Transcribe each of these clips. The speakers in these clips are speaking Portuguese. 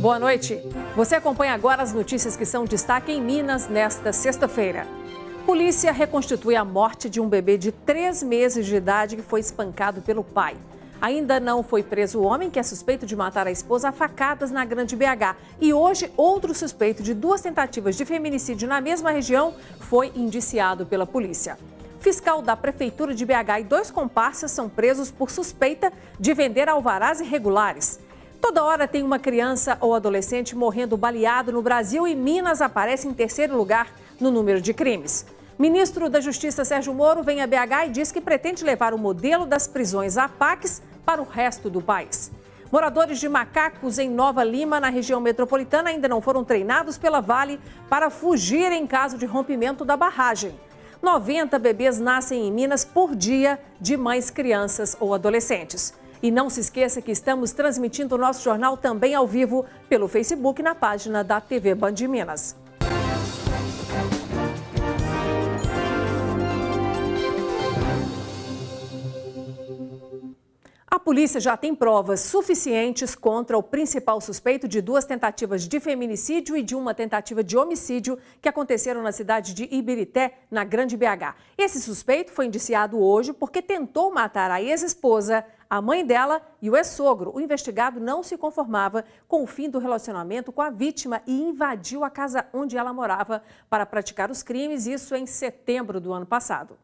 Boa noite. Você acompanha agora as notícias que são destaque em Minas nesta sexta-feira. Polícia reconstitui a morte de um bebê de 3 meses de idade que foi espancado pelo pai. Ainda não foi preso o homem que é suspeito de matar a esposa a facadas na Grande BH. E hoje, outro suspeito de 2 tentativas de feminicídio na mesma região foi indiciado pela polícia. Fiscal da Prefeitura de BH e 2 comparsas são presos por suspeita de vender alvarás irregulares. Toda hora tem uma criança ou adolescente morrendo baleado no Brasil e Minas aparece em 3º lugar no número de crimes. Ministro da Justiça Sérgio Moro vem a BH e diz que pretende levar o modelo das prisões APACs para o resto do país. Moradores de Macacos, em Nova Lima, na região metropolitana, ainda não foram treinados pela Vale para fugir em caso de rompimento da barragem. 90 bebês nascem em Minas por dia de mães, crianças ou adolescentes. E não se esqueça que estamos transmitindo o nosso jornal também ao vivo pelo Facebook na página da TV Band Minas. A polícia já tem provas suficientes contra o principal suspeito de 2 tentativas de feminicídio e de uma tentativa de homicídio que aconteceram na cidade de Ibirité, na Grande BH. Esse suspeito foi indiciado hoje porque tentou matar a ex-esposa, a mãe dela e o ex-sogro. O investigado não se conformava com o fim do relacionamento com a vítima e invadiu a casa onde ela morava para praticar os crimes, isso em setembro do ano passado.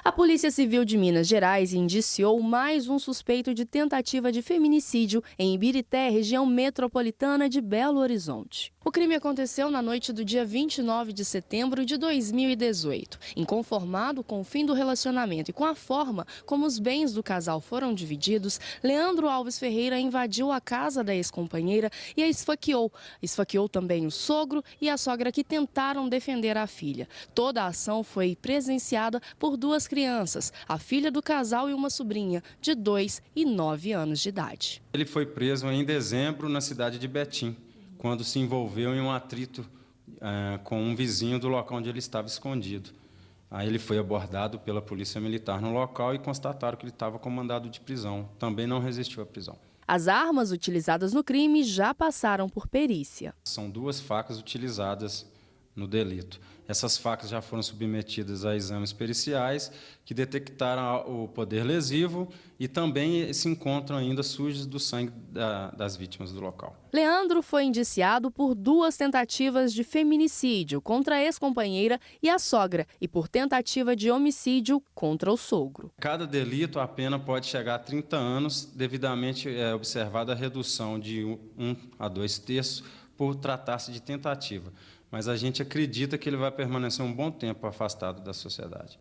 A Polícia Civil de Minas Gerais indiciou mais um suspeito de tentativa de feminicídio em Ibirité, região metropolitana de Belo Horizonte. O crime aconteceu na noite do dia 29 de setembro de 2018. Inconformado com o fim do relacionamento e com a forma como os bens do casal foram divididos, Leandro Alves Ferreira invadiu a casa da ex-companheira e a esfaqueou. Esfaqueou também o sogro e a sogra que tentaram defender a filha. Toda a ação foi presenciada por 2 crianças, a filha do casal e uma sobrinha de 2 e 9 anos de idade. Ele foi preso em dezembro na cidade de Betim, quando se envolveu em um atrito com um vizinho do local onde ele estava escondido. Aí ele foi abordado pela polícia militar no local e constataram que ele estava com mandado de prisão. Também não resistiu à prisão. As armas utilizadas no crime já passaram por perícia. São 2 facas utilizadas no delito. Essas facas já foram submetidas a exames periciais que detectaram o poder lesivo e também se encontram ainda sujos do sangue das vítimas do local. Leandro foi indiciado por 2 tentativas de feminicídio contra a ex-companheira e a sogra e por tentativa de homicídio contra o sogro. Cada delito, a pena pode chegar a 30 anos, devidamente observada a redução de 1 a 2 terços por tratar-se de tentativa. Mas a gente acredita que ele vai permanecer um bom tempo afastado da sociedade.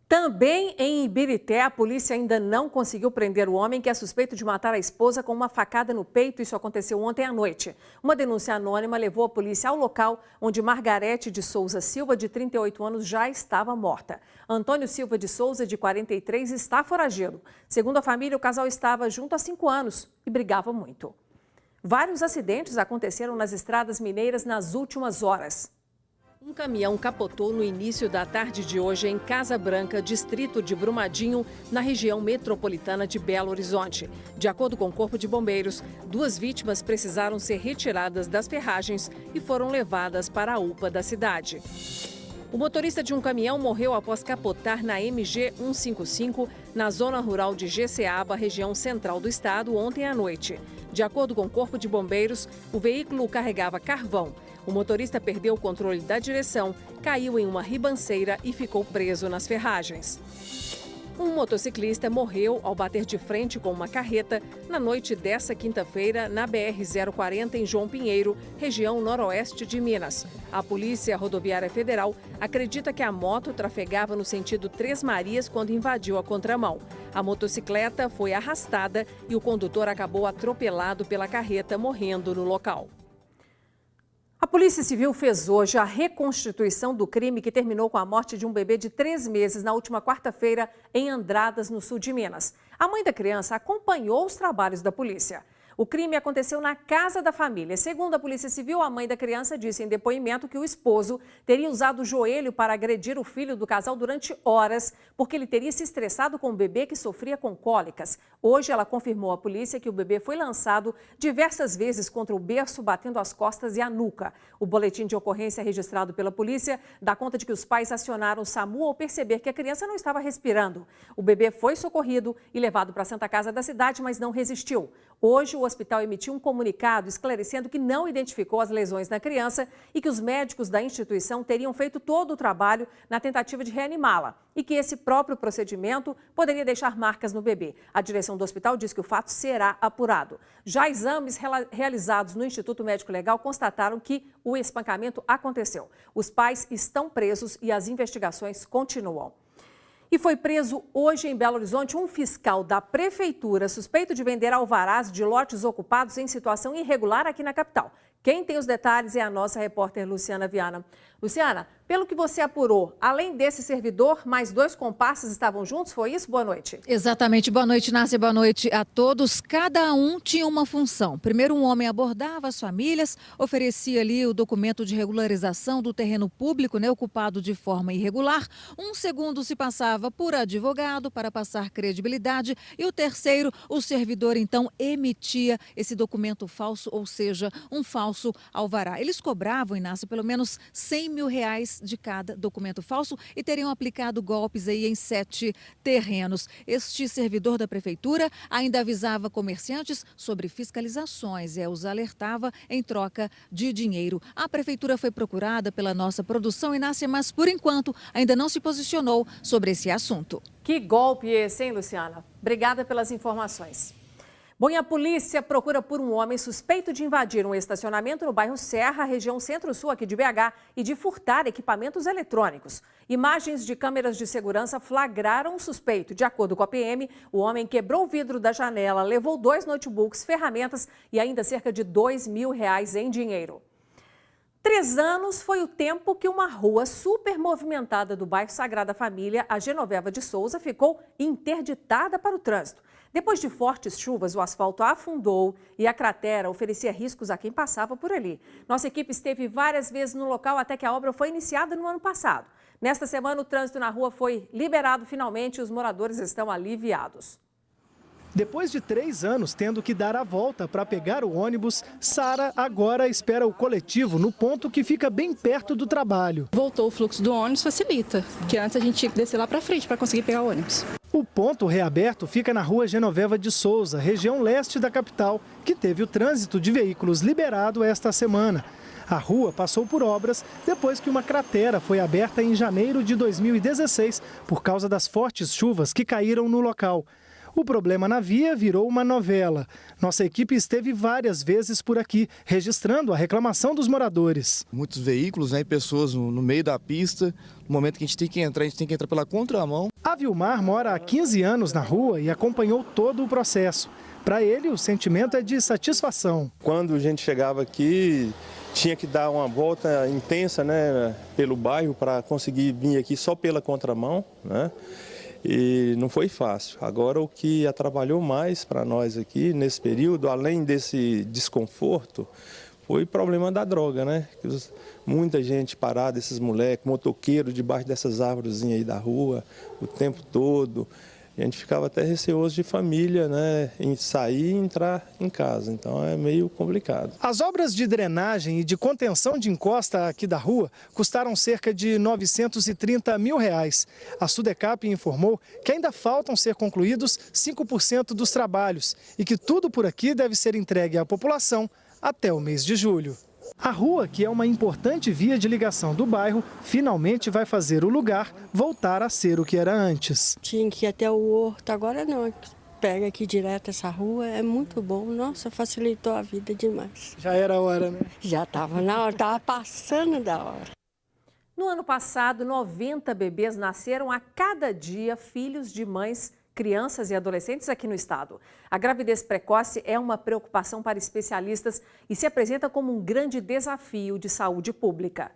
Também em Ibirité, a polícia ainda não conseguiu prender o homem que é suspeito de matar a esposa com uma facada no peito. Isso aconteceu ontem à noite. Uma denúncia anônima levou a polícia ao local onde Margarete de Souza Silva, de 38 anos, já estava morta. Antônio Silva de Souza, de 43, está foragido. Segundo a família, o casal estava junto há 5 anos e brigava muito. Vários acidentes aconteceram nas estradas mineiras nas últimas horas. Um caminhão capotou no início da tarde de hoje em Casa Branca, distrito de Brumadinho, na região metropolitana de Belo Horizonte. De acordo com o Corpo de Bombeiros, 2 vítimas precisaram ser retiradas das ferragens e foram levadas para a UPA da cidade. O motorista de um caminhão morreu após capotar na MG 155, na zona rural de Jeceaba, região central do estado, ontem à noite. De acordo com o Corpo de Bombeiros, o veículo carregava carvão. O motorista perdeu o controle da direção, caiu em uma ribanceira e ficou preso nas ferragens. Um motociclista morreu ao bater de frente com uma carreta na noite desta quinta-feira na BR-040 em João Pinheiro, região noroeste de Minas. A Polícia Rodoviária Federal acredita que a moto trafegava no sentido Três Marias quando invadiu a contramão. A motocicleta foi arrastada e o condutor acabou atropelado pela carreta, morrendo no local. A Polícia Civil fez hoje a reconstituição do crime que terminou com a morte de um bebê de 3 meses na última quarta-feira em Andradas, no sul de Minas. A mãe da criança acompanhou os trabalhos da polícia. O crime aconteceu na casa da família. Segundo a Polícia Civil, a mãe da criança disse em depoimento que o esposo teria usado o joelho para agredir o filho do casal durante horas, porque ele teria se estressado com o bebê que sofria com cólicas. Hoje, ela confirmou à polícia que o bebê foi lançado diversas vezes contra o berço, batendo as costas e a nuca. O boletim de ocorrência registrado pela polícia dá conta de que os pais acionaram o SAMU ao perceber que a criança não estava respirando. O bebê foi socorrido e levado para a Santa Casa da cidade, mas não resistiu. Hoje, o hospital emitiu um comunicado esclarecendo que não identificou as lesões na criança e que os médicos da instituição teriam feito todo o trabalho na tentativa de reanimá-la e que esse próprio procedimento poderia deixar marcas no bebê. A direção do hospital diz que o fato será apurado. Já exames realizados no Instituto Médico Legal constataram que o espancamento aconteceu. Os pais estão presos e as investigações continuam. E foi preso hoje em Belo Horizonte um fiscal da prefeitura suspeito de vender alvarás de lotes ocupados em situação irregular aqui na capital. Quem tem os detalhes é a nossa repórter Luciana Viana. Luciana, pelo que você apurou, além desse servidor, mais 2 comparsas estavam juntos, foi isso? Boa noite. Exatamente. Boa noite, Nácia. Boa noite a todos. Cada um tinha uma função. Primeiro, um homem abordava as famílias, oferecia ali o documento de regularização do terreno público, ocupado de forma irregular. Um segundo se passava por advogado para passar credibilidade. E o terceiro, o servidor, então, emitia esse documento falso, ou seja, um falso alvará. Eles cobravam, Inácia, pelo menos R$100 mil de cada documento falso e teriam aplicado golpes aí em 7 terrenos. Este servidor da prefeitura ainda avisava comerciantes sobre fiscalizações e os alertava em troca de dinheiro. A prefeitura foi procurada pela nossa produção, Inácia, mas por enquanto ainda não se posicionou sobre esse assunto. Que golpe esse, hein, Luciana? Obrigada pelas informações. Bom, e a polícia procura por um homem suspeito de invadir um estacionamento no bairro Serra, região centro-sul aqui de BH, e de furtar equipamentos eletrônicos. Imagens de câmeras de segurança flagraram o suspeito. De acordo com a PM, o homem quebrou o vidro da janela, levou 2 notebooks, ferramentas e ainda cerca de R$2 mil em dinheiro. 3 anos foi o tempo que uma rua super movimentada do bairro Sagrada Família, a Genoveva de Souza, ficou interditada para o trânsito. Depois de fortes chuvas, o asfalto afundou e a cratera oferecia riscos a quem passava por ali. Nossa equipe esteve várias vezes no local até que a obra foi iniciada no ano passado. Nesta semana, o trânsito na rua foi liberado finalmente e os moradores estão aliviados. Depois de 3 anos tendo que dar a volta para pegar o ônibus, Sara agora espera o coletivo no ponto que fica bem perto do trabalho. Voltou o fluxo do ônibus, facilita, porque antes a gente tinha que descer lá para frente para conseguir pegar o ônibus. O ponto reaberto fica na rua Genoveva de Souza, região leste da capital, que teve o trânsito de veículos liberado esta semana. A rua passou por obras depois que uma cratera foi aberta em janeiro de 2016 por causa das fortes chuvas que caíram no local. O problema na via virou uma novela. Nossa equipe esteve várias vezes por aqui, registrando a reclamação dos moradores. Muitos veículos, e pessoas no meio da pista. No momento que a gente tem que entrar pela contramão. A Vilmar mora há 15 anos na rua e acompanhou todo o processo. Para ele, o sentimento é de satisfação. Quando a gente chegava aqui, tinha que dar uma volta intensa, pelo bairro para conseguir vir aqui só pela contramão, E não foi fácil. Agora, o que atrapalhou mais para nós aqui nesse período, além desse desconforto, foi o problema da droga, Muita gente parada, esses moleques, motoqueiros debaixo dessas árvores aí da rua, o tempo todo. A gente ficava até receoso de família, em sair e entrar em casa. Então é meio complicado. As obras de drenagem e de contenção de encosta aqui da rua custaram cerca de R$930 mil. A Sudecap informou que ainda faltam ser concluídos 5% dos trabalhos e que tudo por aqui deve ser entregue à população até o mês de julho. A rua, que é uma importante via de ligação do bairro, finalmente vai fazer o lugar voltar a ser o que era antes. Tinha que ir até o horto, agora não. Pega aqui direto essa rua, é muito bom. Nossa, facilitou a vida demais. Já era a hora, Já estava na hora, estava passando da hora. No ano passado, 90 bebês nasceram a cada dia, filhos de mães, crianças e adolescentes aqui no estado. A gravidez precoce é uma preocupação para especialistas e se apresenta como um grande desafio de saúde pública.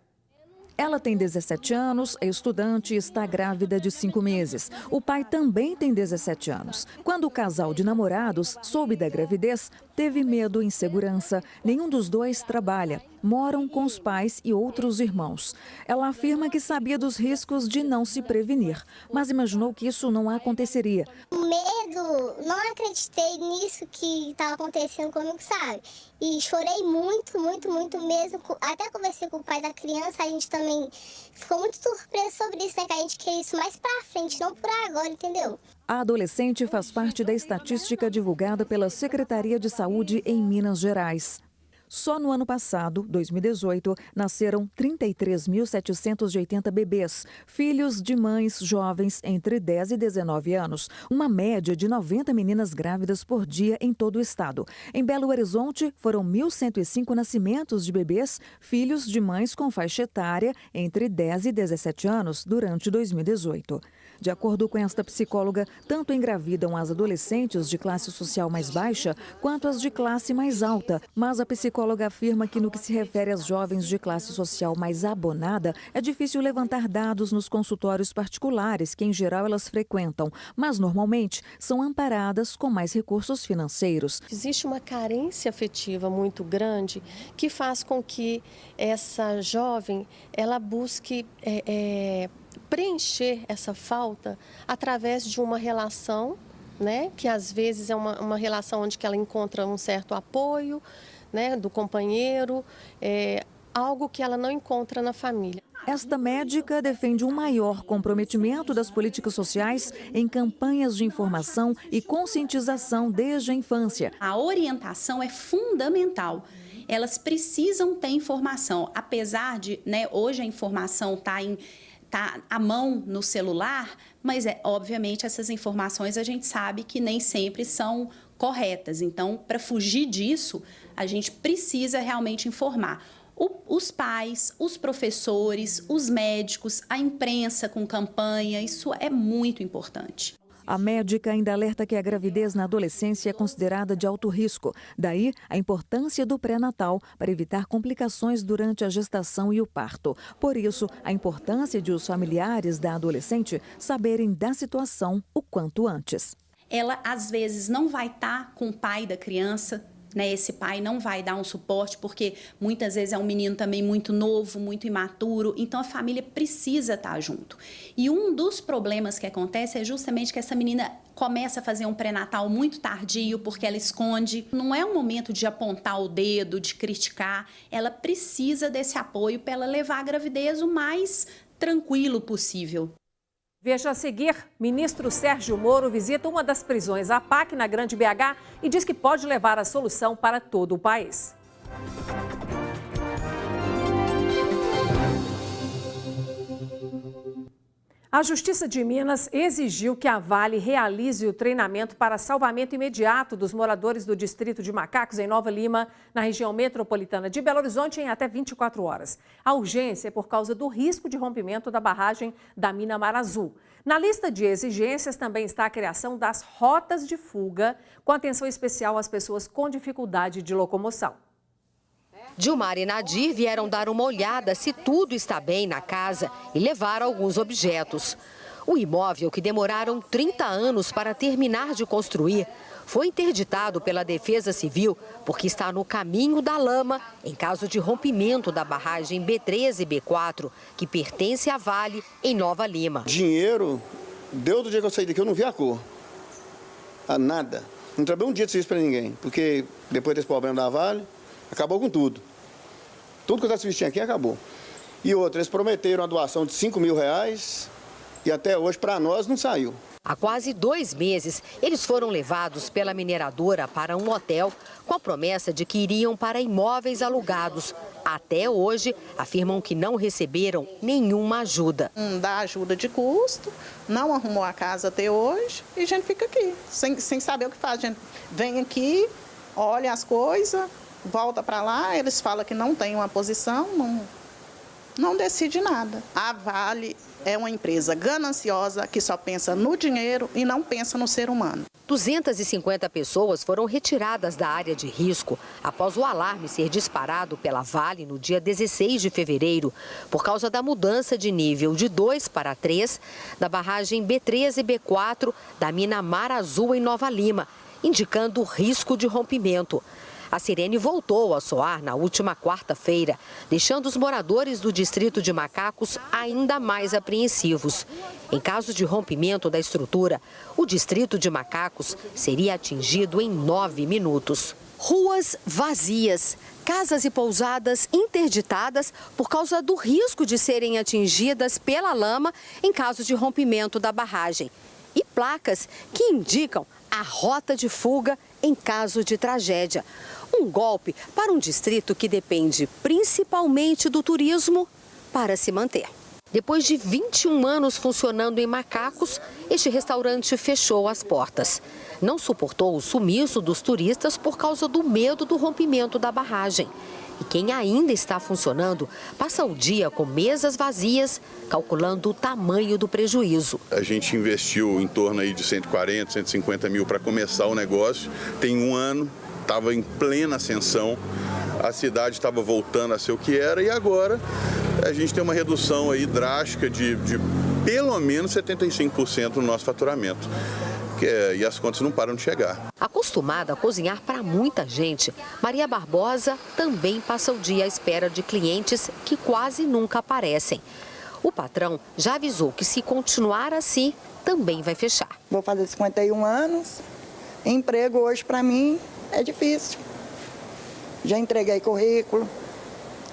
Ela tem 17 anos, é estudante e está grávida de 5 meses. O pai também tem 17 anos. Quando o casal de namorados soube da gravidez, Teve medo e insegurança. Nenhum dos dois trabalha. Moram com os pais e outros irmãos. Ela afirma que sabia dos riscos de não se prevenir, mas imaginou que isso não aconteceria. Medo, não acreditei nisso que estava acontecendo comigo, sabe? E chorei muito, muito, muito mesmo. Até conversei com o pai da criança, a gente também ficou muito surpreso sobre isso, né? Que a gente quer isso mais pra frente, não por agora, entendeu? A adolescente faz parte da estatística divulgada pela Secretaria de Saúde em Minas Gerais. Só no ano passado, 2018, nasceram 33.780 bebês, filhos de mães jovens entre 10 e 19 anos. Uma média de 90 meninas grávidas por dia em todo o estado. Em Belo Horizonte, foram 1.105 nascimentos de bebês, filhos de mães com faixa etária entre 10 e 17 anos durante 2018. De acordo com esta psicóloga, tanto engravidam as adolescentes de classe social mais baixa quanto as de classe mais alta. Mas a psicóloga afirma que no que se refere às jovens de classe social mais abonada, é difícil levantar dados nos consultórios particulares, que em geral elas frequentam, mas normalmente são amparadas com mais recursos financeiros. Existe uma carência afetiva muito grande que faz com que essa jovem ela busque preencher essa falta através de uma relação, né, que às vezes é uma relação onde que ela encontra um certo apoio, né, do companheiro, algo que ela não encontra na família. Esta médica defende um maior comprometimento das políticas sociais em campanhas de informação e conscientização desde a infância. A orientação é fundamental. Elas precisam ter informação, apesar de, né, hoje a informação está à mão no celular, mas obviamente essas informações a gente sabe que nem sempre são corretas. Então, para fugir disso, a gente precisa realmente informar os pais, os professores, os médicos, a imprensa com campanha, isso é muito importante. A médica ainda alerta que a gravidez na adolescência é considerada de alto risco. Daí, a importância do pré-natal para evitar complicações durante a gestação e o parto. Por isso, a importância de os familiares da adolescente saberem da situação o quanto antes. Ela, às vezes, não vai estar com o pai da criança, né? Esse pai não vai dar um suporte, porque muitas vezes é um menino também muito novo, muito imaturo, então a família precisa estar junto. E um dos problemas que acontece é justamente que essa menina começa a fazer um pré-natal muito tardio, porque ela esconde. Não é um momento de apontar o dedo, de criticar, ela precisa desse apoio para ela levar a gravidez o mais tranquilo possível. Veja a seguir, ministro Sérgio Moro visita uma das prisões, a PAC, na Grande BH, e diz que pode levar a solução para todo o país. A Justiça de Minas exigiu que a Vale realize o treinamento para salvamento imediato dos moradores do distrito de Macacos, em Nova Lima, na região metropolitana de Belo Horizonte, em até 24 horas. A urgência é por causa do risco de rompimento da barragem da mina Mar Azul. Na lista de exigências também está a criação das rotas de fuga, com atenção especial às pessoas com dificuldade de locomoção. Dilmar e Nadir vieram dar uma olhada se tudo está bem na casa e levar alguns objetos. O imóvel, que demoraram 30 anos para terminar de construir, foi interditado pela Defesa Civil porque está no caminho da lama em caso de rompimento da barragem B3 e B4, que pertence à Vale, em Nova Lima. Dinheiro, desde o dia que eu saí daqui eu não vi a cor. Nada. Não trabalhei um dia de serviço para ninguém, porque depois desse problema da Vale, acabou com tudo. Tudo que eu estava tinha aqui acabou. E outra, eles prometeram a doação de R$5.000 e até hoje para nós não saiu. Há quase 2 meses, eles foram levados pela mineradora para um hotel com a promessa de que iriam para imóveis alugados. Até hoje, afirmam que não receberam nenhuma ajuda. Não dá ajuda de custo, não arrumou a casa até hoje e a gente fica aqui, sem saber o que faz. A gente vem aqui, olha as coisas, volta para lá, eles falam que não tem uma posição, não decide nada. A Vale é uma empresa gananciosa que só pensa no dinheiro e não pensa no ser humano. 250 pessoas foram retiradas da área de risco após o alarme ser disparado pela Vale no dia 16 de fevereiro, por causa da mudança de nível de 2 para 3 da barragem B3 e B4 da mina Mar Azul, em Nova Lima, indicando risco de rompimento. A sirene voltou a soar na última quarta-feira, deixando os moradores do distrito de Macacos ainda mais apreensivos. Em caso de rompimento da estrutura, o distrito de Macacos seria atingido em 9 minutos. Ruas vazias, casas e pousadas interditadas por causa do risco de serem atingidas pela lama em caso de rompimento da barragem. E placas que indicam a rota de fuga em caso de tragédia. Um golpe para um distrito que depende principalmente do turismo para se manter. Depois de 21 anos funcionando em Macacos, este restaurante fechou as portas. Não suportou o sumiço dos turistas por causa do medo do rompimento da barragem. E quem ainda está funcionando passa o dia com mesas vazias, calculando o tamanho do prejuízo. A gente investiu em torno aí de 140, 150 mil para começar o negócio. Tem um ano, estava em plena ascensão, a cidade estava voltando a ser o que era e agora a gente tem uma redução aí drástica de pelo menos 75% no nosso faturamento. E as contas não param de chegar. Acostumada a cozinhar para muita gente, Maria Barbosa também passa o dia à espera de clientes que quase nunca aparecem. O patrão já avisou que se continuar assim, também vai fechar. Vou fazer 51 anos, emprego hoje para mim é difícil. Já entreguei currículo,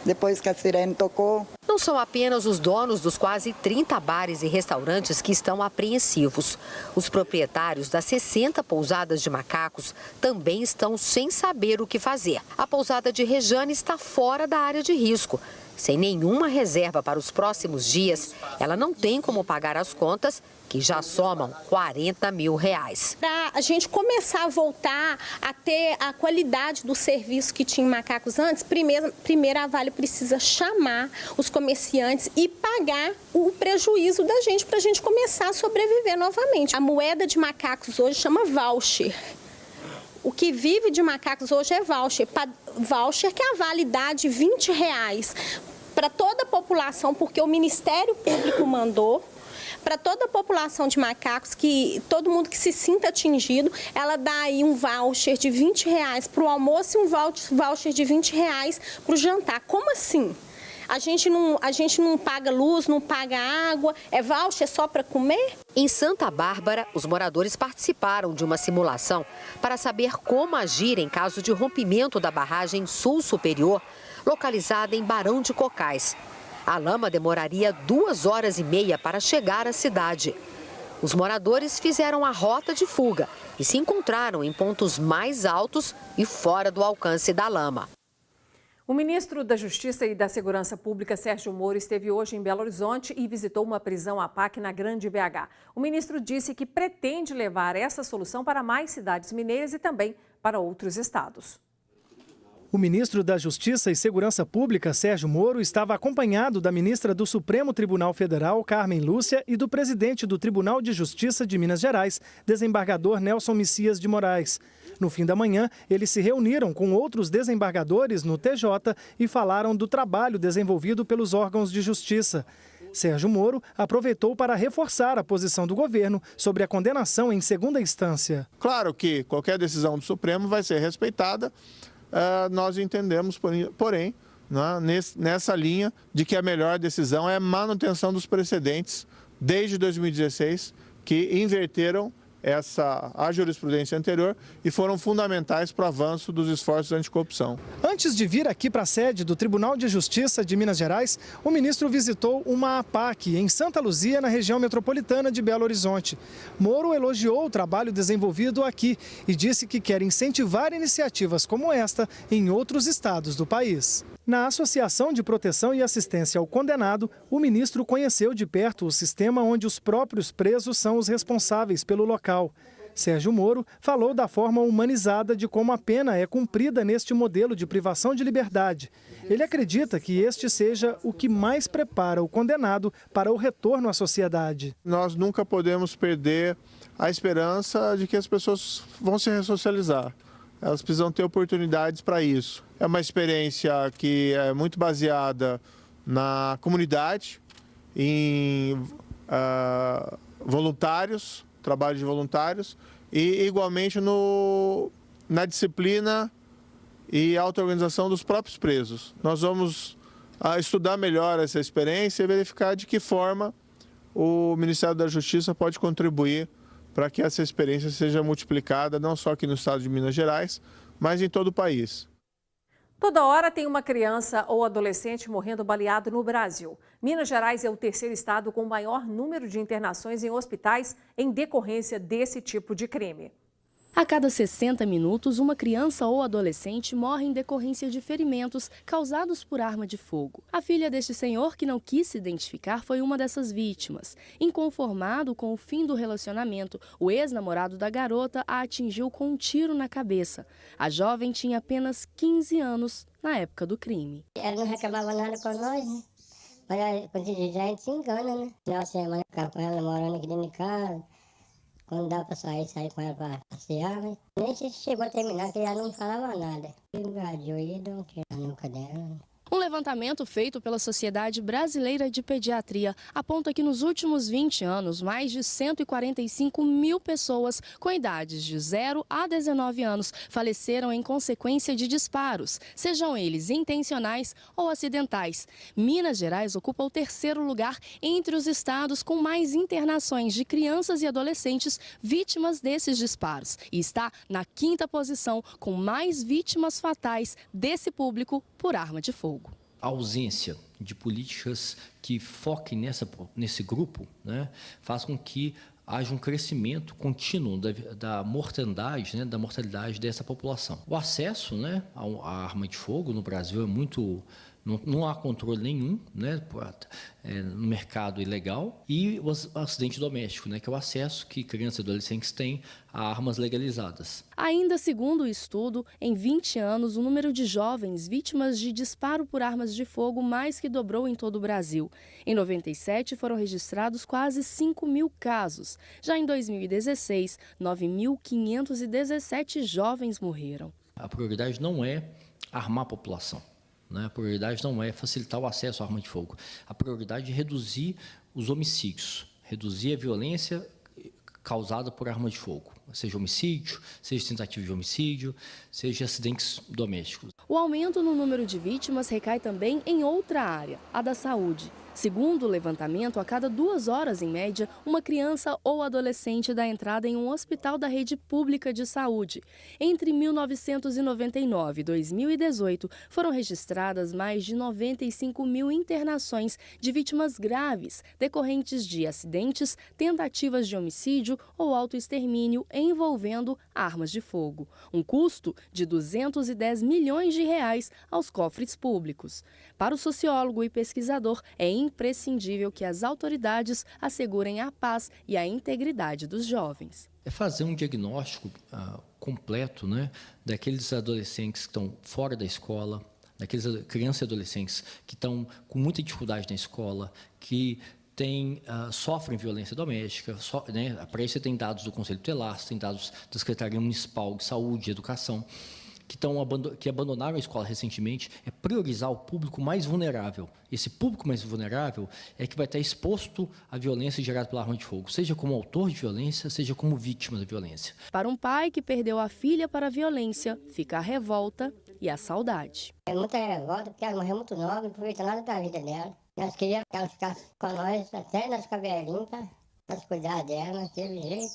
depois que a sirene tocou. Não são apenas os donos dos quase 30 bares e restaurantes que estão apreensivos. Os proprietários das 60 pousadas de Macacos também estão sem saber o que fazer. A pousada de Rejane está fora da área de risco. Sem nenhuma reserva para os próximos dias, ela não tem como pagar as contas, que já somam 40 mil reais. Para a gente começar a voltar a ter a qualidade do serviço que tinha em Macacos antes, primeiro a Vale precisa chamar os comerciantes e pagar o prejuízo da gente, para a gente começar a sobreviver novamente. A moeda de Macacos hoje chama voucher. O que vive de Macacos hoje é voucher. Voucher que a Vale dá de R$20 para toda a população, porque o Ministério Público mandou. Para toda a população de Macacos, que todo mundo que se sinta atingido, ela dá aí um voucher de R$20 para o almoço e um voucher de R$20 para o jantar. Como assim? A gente não paga luz, não paga água, é voucher só para comer? Em Santa Bárbara, os moradores participaram de uma simulação para saber como agir em caso de rompimento da barragem Sul Superior, localizada em Barão de Cocais. A lama demoraria 2 horas e meia para chegar à cidade. Os moradores fizeram a rota de fuga e se encontraram em pontos mais altos e fora do alcance da lama. O ministro da Justiça e da Segurança Pública, Sérgio Moro, esteve hoje em Belo Horizonte e visitou uma prisão APAC na Grande BH. O ministro disse que pretende levar essa solução para mais cidades mineiras e também para outros estados. O ministro da Justiça e Segurança Pública, Sérgio Moro, estava acompanhado da ministra do Supremo Tribunal Federal, Carmen Lúcia, e do presidente do Tribunal de Justiça de Minas Gerais, desembargador Nelson Messias de Moraes. No fim da manhã, eles se reuniram com outros desembargadores no TJ e falaram do trabalho desenvolvido pelos órgãos de justiça. Sérgio Moro aproveitou para reforçar a posição do governo sobre a condenação em segunda instância. Claro que qualquer decisão do Supremo vai ser respeitada. Nós entendemos, porém, nessa linha de que a melhor decisão é a manutenção dos precedentes desde 2016, que inverteram a jurisprudência anterior e foram fundamentais para o avanço dos esforços anticorrupção. Antes de vir aqui para a sede do Tribunal de Justiça de Minas Gerais, o ministro visitou uma APAC em Santa Luzia, na região metropolitana de Belo Horizonte. Moro elogiou o trabalho desenvolvido aqui e disse que quer incentivar iniciativas como esta em outros estados do país. Na Associação de Proteção e Assistência ao Condenado, o ministro conheceu de perto o sistema onde os próprios presos são os responsáveis pelo local. Sérgio Moro falou da forma humanizada de como a pena é cumprida neste modelo de privação de liberdade. Ele acredita que este seja o que mais prepara o condenado para o retorno à sociedade. Nós nunca podemos perder a esperança de que as pessoas vão se ressocializar. Elas precisam ter oportunidades para isso. É uma experiência que é muito baseada na comunidade, em voluntários, trabalho de voluntários, e igualmente na disciplina e auto-organização dos próprios presos. Nós vamos estudar melhor essa experiência e verificar de que forma o Ministério da Justiça pode contribuir para que essa experiência seja multiplicada, não só aqui no estado de Minas Gerais, mas em todo o país. Toda hora tem uma criança ou adolescente morrendo baleado no Brasil. Minas Gerais é o terceiro estado com o maior número de internações em hospitais em decorrência desse tipo de crime. A cada 60 minutos, uma criança ou adolescente morre em decorrência de ferimentos causados por arma de fogo. A filha deste senhor, que não quis se identificar, foi uma dessas vítimas. Inconformado com o fim do relacionamento, o ex-namorado da garota a atingiu com um tiro na cabeça. A jovem tinha apenas 15 anos na época do crime. Ela não reclamava nada com nós, né? Mas quando a gente se engana, né? Na semana ficava com ela morando aqui dentro de casa. Quando dá pra sair com ela pra passear, né? Nem se chegou a terminar, que ela não falava nada. Invadiu e deu um tiro na nuca dela. Um levantamento feito pela Sociedade Brasileira de Pediatria aponta que nos últimos 20 anos, mais de 145 mil pessoas com idades de 0 a 19 anos faleceram em consequência de disparos, sejam eles intencionais ou acidentais. Minas Gerais ocupa o terceiro lugar entre os estados com mais internações de crianças e adolescentes vítimas desses disparos e está na 5ª posição com mais vítimas fatais desse público por arma de fogo. A ausência de políticas que foquem nesse grupo, né, faz com que haja um crescimento contínuo da mortandade, né, da mortalidade dessa população. O acesso, né, à arma de fogo no Brasil é muito... Não há controle nenhum, né, no mercado ilegal, e o acidente doméstico, né, que é o acesso que crianças e adolescentes têm a armas legalizadas. Ainda segundo o estudo, em 20 anos, o número de jovens vítimas de disparo por armas de fogo mais que dobrou em todo o Brasil. Em 97, foram registrados quase 5 mil casos. Já em 2016, 9.517 jovens morreram. A prioridade não é armar a população. A prioridade não é facilitar o acesso à arma de fogo. A prioridade é reduzir os homicídios, reduzir a violência causada por arma de fogo, seja homicídio, seja tentativa de homicídio, seja acidentes domésticos. O aumento no número de vítimas recai também em outra área, a da saúde. Segundo o levantamento, a cada 2 horas, em média, uma criança ou adolescente dá entrada em um hospital da rede pública de saúde. Entre 1999 e 2018, foram registradas mais de 95 mil internações de vítimas graves, decorrentes de acidentes, tentativas de homicídio ou autoextermínio envolvendo armas de fogo. Um custo de R$210 milhões aos cofres públicos. Para o sociólogo e pesquisador, é imprescindível que as autoridades assegurem a paz e a integridade dos jovens. É fazer um diagnóstico completo, né, daqueles adolescentes que estão fora da escola, daqueles crianças e adolescentes que estão com muita dificuldade na escola, que sofrem violência doméstica, né, para isso tem dados do Conselho Tutelar, tem dados da Secretaria Municipal de Saúde e Educação, que abandonaram a escola recentemente, é priorizar o público mais vulnerável. Esse público mais vulnerável é que vai estar exposto à violência gerada pela arma de fogo, seja como autor de violência, seja como vítima da violência. Para um pai que perdeu a filha para a violência, fica a revolta e a saudade. É muita revolta, porque ela morreu muito nova, não aproveita nada da vida dela. Nós queríamos que ela ficasse com nós até nós ficar velhinhos, para nós cuidar dela, não teve jeito.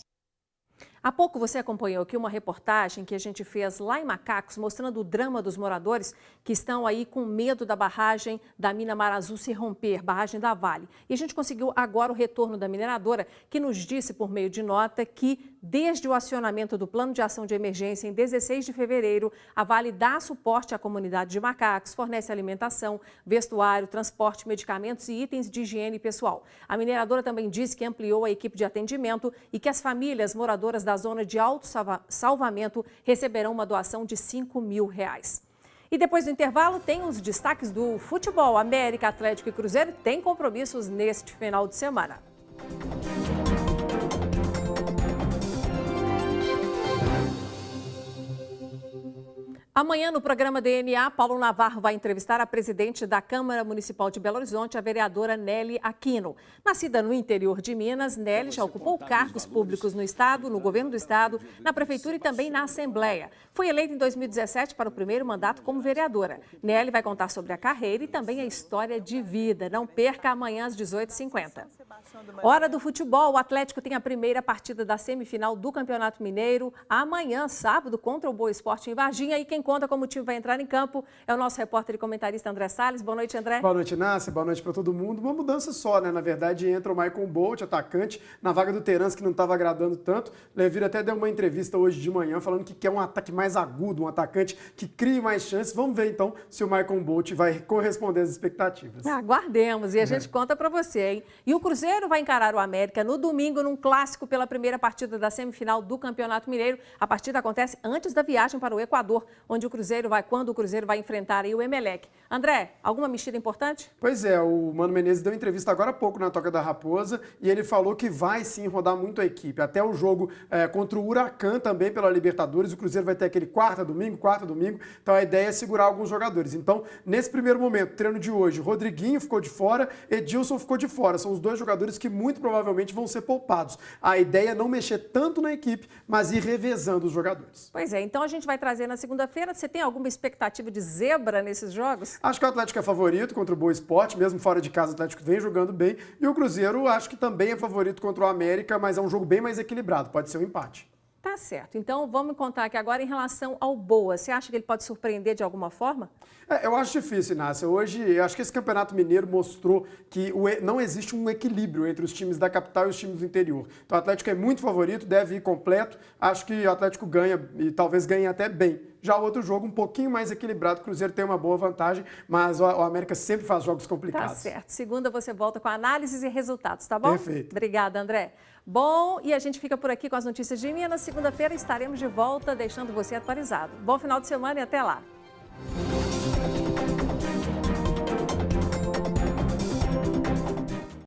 Há pouco você acompanhou aqui uma reportagem que a gente fez lá em Macacos, mostrando o drama dos moradores que estão aí com medo da barragem da mina Mar Azul se romper, barragem da Vale. E a gente conseguiu agora o retorno da mineradora, que nos disse por meio de nota que desde o acionamento do Plano de Ação de Emergência em 16 de fevereiro, a Vale dá suporte à comunidade de Macacos, fornece alimentação, vestuário, transporte, medicamentos e itens de higiene pessoal. A mineradora também disse que ampliou a equipe de atendimento e que as famílias moradoras da zona de autossalvamento receberão uma doação de R$5 mil. E depois do intervalo tem os destaques do futebol. América, Atlético e Cruzeiro têm compromissos neste final de semana. Amanhã, no programa DNA, Paulo Navarro vai entrevistar a presidente da Câmara Municipal de Belo Horizonte, a vereadora Nelly Aquino. Nascida no interior de Minas, Nelly já ocupou cargos públicos no Estado, no governo do Estado, na Prefeitura e também na Assembleia. Foi eleita em 2017 para o primeiro mandato como vereadora. Nelly vai contar sobre a carreira e também a história de vida. Não perca amanhã às 18h50. Hora do futebol. O Atlético tem a primeira partida da semifinal do Campeonato Mineiro. Amanhã, sábado, contra o Boa Esporte em Varginha. E quem conta como o time vai entrar em campo é o nosso repórter e comentarista André Salles. Boa noite, André. Boa noite, Nácia. Boa noite para todo mundo. Uma mudança só, né? Na verdade, entra o Michael Bolt, atacante, na vaga do Terans, que não estava agradando tanto. Levir até deu uma entrevista hoje de manhã falando que quer um ataque mais agudo, um atacante que crie mais chances. Vamos ver, então, se o Michael Bolt vai corresponder às expectativas. Aguardemos e a gente conta para você, hein? E o Cruzeiro vai encarar o América no domingo num clássico pela primeira partida da semifinal do Campeonato Mineiro. A partida acontece antes da viagem para o Equador, onde quando o Cruzeiro vai enfrentar aí o Emelec. André, alguma mexida importante? Pois é, o Mano Menezes deu entrevista agora há pouco na Toca da Raposa e ele falou que vai sim rodar muito a equipe. Até o jogo contra o Huracan também pela Libertadores, o Cruzeiro vai ter aquele quarta domingo, então a ideia é segurar alguns jogadores. Então, nesse primeiro momento, treino de hoje, Rodriguinho ficou de fora, Edilson ficou de fora. São os dois jogadores que muito provavelmente vão ser poupados. A ideia é não mexer tanto na equipe, mas ir revezando os jogadores. Pois é, então a gente vai trazer na segunda-feira. Você tem alguma expectativa de zebra nesses jogos? Acho que o Atlético é favorito contra o Boa Esporte, mesmo fora de casa o Atlético vem jogando bem. E o Cruzeiro acho que também é favorito contra o América, mas é um jogo bem mais equilibrado, pode ser um empate. Tá certo. Então, vamos contar aqui agora em relação ao Boa. Você acha que ele pode surpreender de alguma forma? Eu acho difícil, Inácia. Hoje, eu acho que esse Campeonato Mineiro mostrou que não existe um equilíbrio entre os times da capital e os times do interior. Então, o Atlético é muito favorito, deve ir completo. Acho que o Atlético ganha e talvez ganhe até bem. Já o outro jogo um pouquinho mais equilibrado, o Cruzeiro tem uma boa vantagem, mas o América sempre faz jogos complicados. Tá certo. Segunda você volta com análises e resultados, tá bom? Perfeito. Obrigada, André. Bom, e a gente fica por aqui com as notícias de Minas. Segunda-feira estaremos de volta, deixando você atualizado. Bom final de semana e até lá.